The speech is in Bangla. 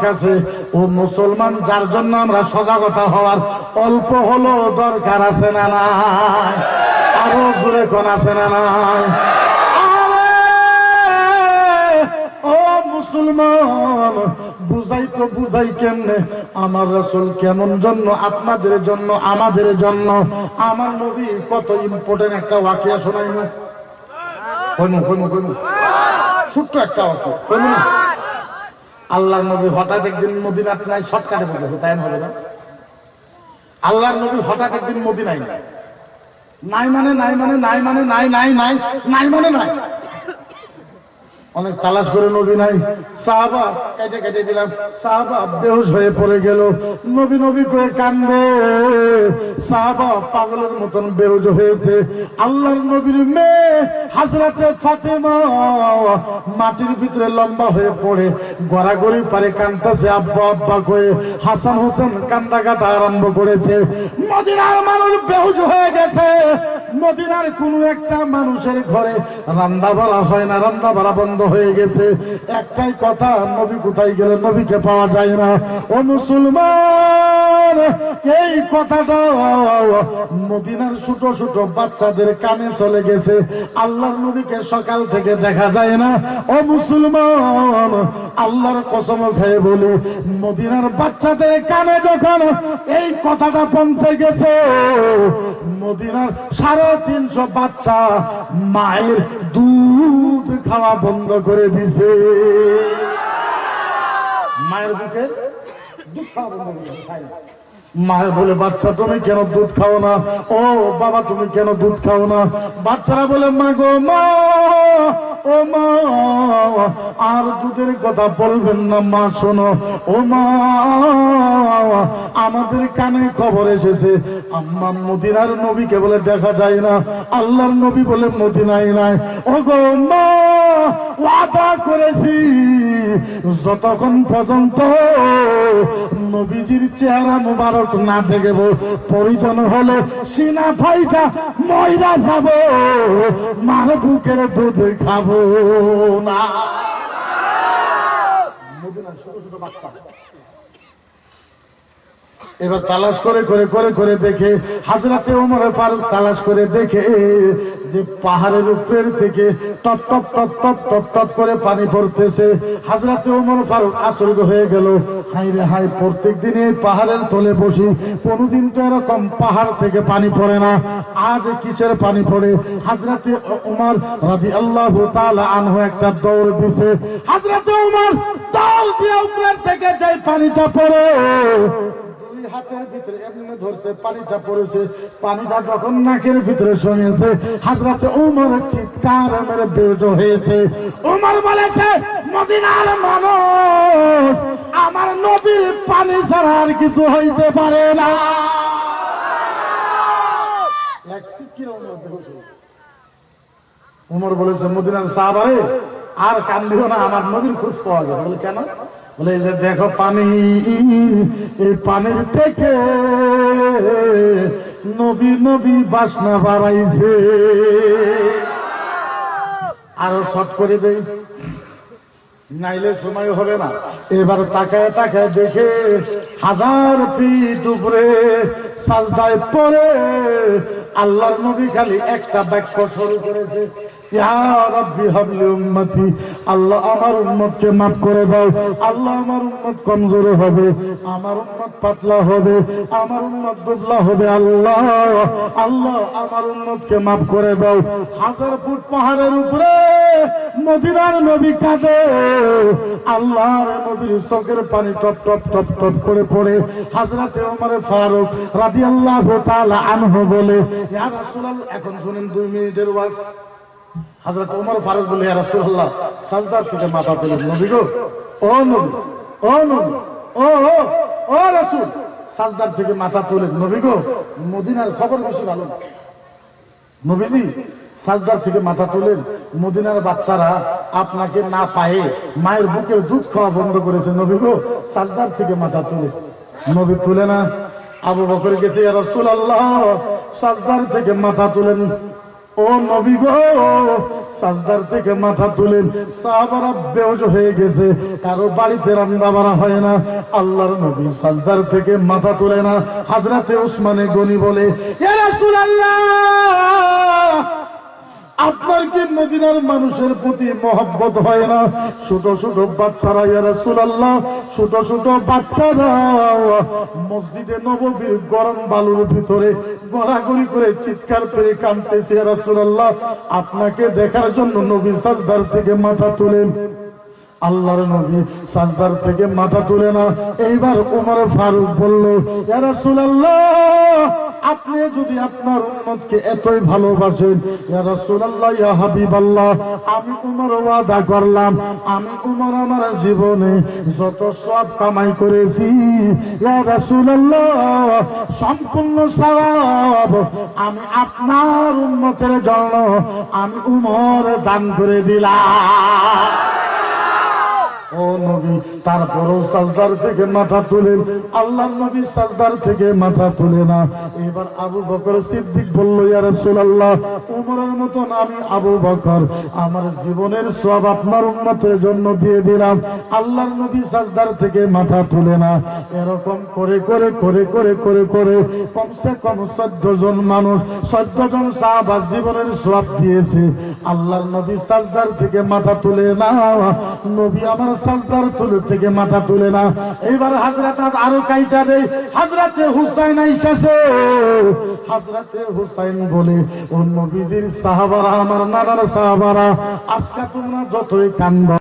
কাছে ও মুসলমান, যার জন্য আমরা সজাগতা হওয়ার অল্প হলো দরকার আছে না নাই? আরো জোরে কোন আছে না নাই? ও মুসলমান, বুঝাই তো বুঝাই কেমনে? আমার রাসূল কেমন জন্য, আপনাদের জন্য, আমাদের জন্য। আমার নবী কত ইম্পর্টেন্ট একটা ওয়াকিয়া শোনাইমু, ছোট্ট একটা ওয়াকিয়া কইমু না? আল্লাহর নবী হঠাৎ একদিন মদিনাত নাই, শর্টকাটে বলতেছে, তাই হবে না? আল্লাহর নবী হঠাৎ একদিন মদিনায় নাই, নাই মানে নাই মানে নাই মানে নাই নাই নাই নাই মানে নাই। অনেক তালাশ করে নবী নাই। সাহাবা কেটে কেটে দিলাম, সাহাবা বেহুশ হয়ে পড়ে গেল। নবী নবী করে কান্দে, সাহাবা পাগলের মতন বেহুশ হয়েছে। আল্লাহর নবীর মেয়ে হযরতে ফাতেমা মাটির ভিতরে লম্বা হয়ে পড়ে গড়াগড়ি পারে কাঁদতেছে, আব্বা আব্বা কয়ে। হাসান হোসেন কান্দা কাটা আরম্ভ করেছে। মদিনার মানুষ বেহুশ হয়ে গেছে। মদিনার কোনো একটা মানুষের ঘরে রান্না বাড়া হয় না, রান্না বাড়া বন্ধ হয়ে গেছে। একটাই কথা, নবী কোথায় গেলে নবীকে পাওয়া যায় না। ও মুসলমান, এই কথাটা মদিনার ছোট ছোট বাচ্চাদের কানে চলে গেছে। আল্লাহর নবীকে সকাল থেকে দেখা যায় না। ও মুসলমান, আল্লাহর কসম খেয়ে বলি, মদিনার বাচ্চাদের কানে যখন এই কথাটা পৌঁছে গেছে, মদিনার 350 বাচ্চা মায়ের দুধ খাওয়া বন্ধ করে দিছে। মায়ের বুকের দুধ খাওয়া বন্ধ করে দিছে। মায়ের বলে, বাচ্চা তুমি কেন দুধ খাও না? ও বাবা তুমি কেন দুধ খাও না? বাচ্চারা বলে, মা গো মা, ও মা আর দুধের কথা বলবেন না মা, শোনো ও মা, আমাদের কানে খবর এসেছে আম্মা মদিনার নবীকে বলে দেখা যায় না, আল্লাহর নবী বলে মদিনায় নাই। ও গো মা, ওয়াদা করেছি যতক্ষণ পর্যন্ত নবীজির চেহারা মুবারক না দেখব, পরিজন হলে সিনা ফাইটা ময়রা যাব, মার বুকের দুধ খাবো না। মদিনার ছোট ছোট বাচ্চা এবার তালাশ করে করে করে করে দেখে, হযরতে ওমর ফারুক তালাশ করে দেখে যে পাহাড়ের উপর থেকে top top top top top top করে পানি পড়তেছে। হযরতে ওমর ফারুক আশ্চর্য হয়ে গেল, হাই রে হাই, প্রত্যেক দিন এই পাহাড়ের তলে বসি, কোনদিন তো এরকম পাহাড় থেকে পানি পড়ে না, আজ কিসের পানি পড়ে? হযরতে ওমর রাদিয়াল্লাহু তাআলা আনহু একটা দৌড় দিছে। হযরতে ওমর দৌড় দিয়ে উপর থেকে যাই পানিটা পড়ে হাতের ভিতরে এমনি ধরছে, পানিটা পড়েছে। পানিটা যখন নাকের ভিতরে শুনেছে, হযরতে ওমর চিৎকার মেরে বেহুশ হয়েছে। ওমর বলেছে, মদিনার মানুষ, আমার নবীর পানি ছাড়া আর কিছু হইতে পারে না। এক সিকির ওমর বেহুশ হয়েছে। ওমর বলেছে, মদিনার সাহাবারে আর কান্দিও না, আমার নবীর খোঁজ পাওয়া গেছে। বলে কেন? বলে যে দেখো পানি, এই পানির থেকে নবী নবী বাসনা বাড়াইছে। আরো শর্ট করে দেই, নাইলে সময় হবে না। এবার তাকায় তাকায় দেখে 1000 ফিট উপরে সাজদায় পড়ে আল্লাহর নবী খালি একটা বাক্য শুরু করেছে, ইয়া রাব্বি হাবলি উম্মতি, আল্লাহ আমার উম্মতকে মাফ করে দাও। আল্লাহ আমার উম্মত কমজোর হবে, আমার উম্মত পাতলা হবে, আমার উম্মত দুবলা হবে। আল্লাহ আল্লাহ আমার উম্মতকে মাফ করে দাও। 1000 ফুট পাহাড়ের উপরে মদিনার নবী কাঁদে, আল্লাহর নবীর চোখের পানি টপ টপ টপ টপ করে পড়ে। হযরতে ওমর ফারুক রাদিয়াল্লাহু তাআলা আনহু বলে, ইয়া রাসূলুল্লাহ, এখন শুনেন 2 মিনিটের ওয়াজ। হযরত ওমর ফারুক বলে, ইয়া রাসূলুল্লাহ, সাজদার থেকে মাথা তুলেন। নবী গো, ও নবী, ও নবী, ও ও ও রাসূল, সাজদার থেকে মাথা তুলেন। নবী গো, মদিনার খবর বেশি ভালো না। নবীজি সাজদার থেকে মাথা তুলেন, মদিনার বাচ্চারা আপনাকে না পায়ে মায়ের বুকের দুধ খাওয়া বন্ধ করেছে। নবী গো, সাজদার থেকে মাথা তুলে। নবী তুলে না। আবু বকর গেছে, ইয়া রাসূলুল্লাহ, সাজদার থেকে মাথা তুলেন। ও নবী গো, সাজদার থেকে মাথা তুলেন। সাহাবারা বেহুশ হয়ে গেছে, কারো বাড়িতে রান্না বাড়া হয় না। আল্লাহর নবী সাজদার থেকে মাথা তুলে না। হযরতে উসমানে গনি বলে, ইয়া রাসূলুল্লাহ, আপনার কি মদিনার মানুষের প্রতি মহব্বত হয় না? ছোট ছোট বাচ্চারা, ইয়া রাসূলুল্লাহ, ছোট ছোট বাচ্চারা মসজিদে নববীর গরম বালুর ভিতরে গড়াগড়ি করে চিৎকার করে কাঁদতেছে। ইয়া রাসূলুল্লাহ, আপনাকে দেখার জন্য নবী সাজদার থেকে মাথা তুলেন। আল্লাহর নবী সাজদার থেকে মাথা তুলে না। এইবার ওমর ফারুক বলল, ইয়া রাসূলুল্লাহ, আপনি যদি আপনার উম্মতকে এতই ভালোবাসেন, ইয়া রাসূলুল্লাহ, ইয়া হাবিবাল্লাহ, আমি ওমর ওয়াদা করলাম, আমি ওমর আমার জীবনে যত সওয়াব কামাই করেছি, ইয়া রাসূলুল্লাহ, সম্পূর্ণ সওয়াব আমি আপনার উম্মতের জন্য আমি ওমর দান করে দিলাম। ও নবী, তারপরও সাজদার থেকে মাথা তুলেন। আল্লাহর নবী সাজদার থেকে মাথা তুলে না। এবার আবু বকর সিদ্দিক বলল, ইয়া রাসূলুল্লাহ, উমরের মতন আমি আবু বকর আমার জীবনের সওয়াব আপনার উম্মতের জন্য দিয়ে দিলাম। আল্লাহর নবী সাজদার থেকে মাথা তুলে না। এরকম করে করে করে করে করে করে কমসে কম 14 জন মানুষ, 14 জন সাহাবা জীবনের সওয়াব দিয়েছে। আল্লাহর নবী সাজদার থেকে মাথা তুলে না। নবী আমার সাজদার তুলে থেকে মাথা তুলে না। এইবার হযরত আরো কাইটা দেই, হযরতে হুসাইন আইসাছে। হযরতে হুসাইন বলে, ও নবীজির সাহাবারা, আমার নানার সাহাবারা, আজকে তোমরা যতই কান্দ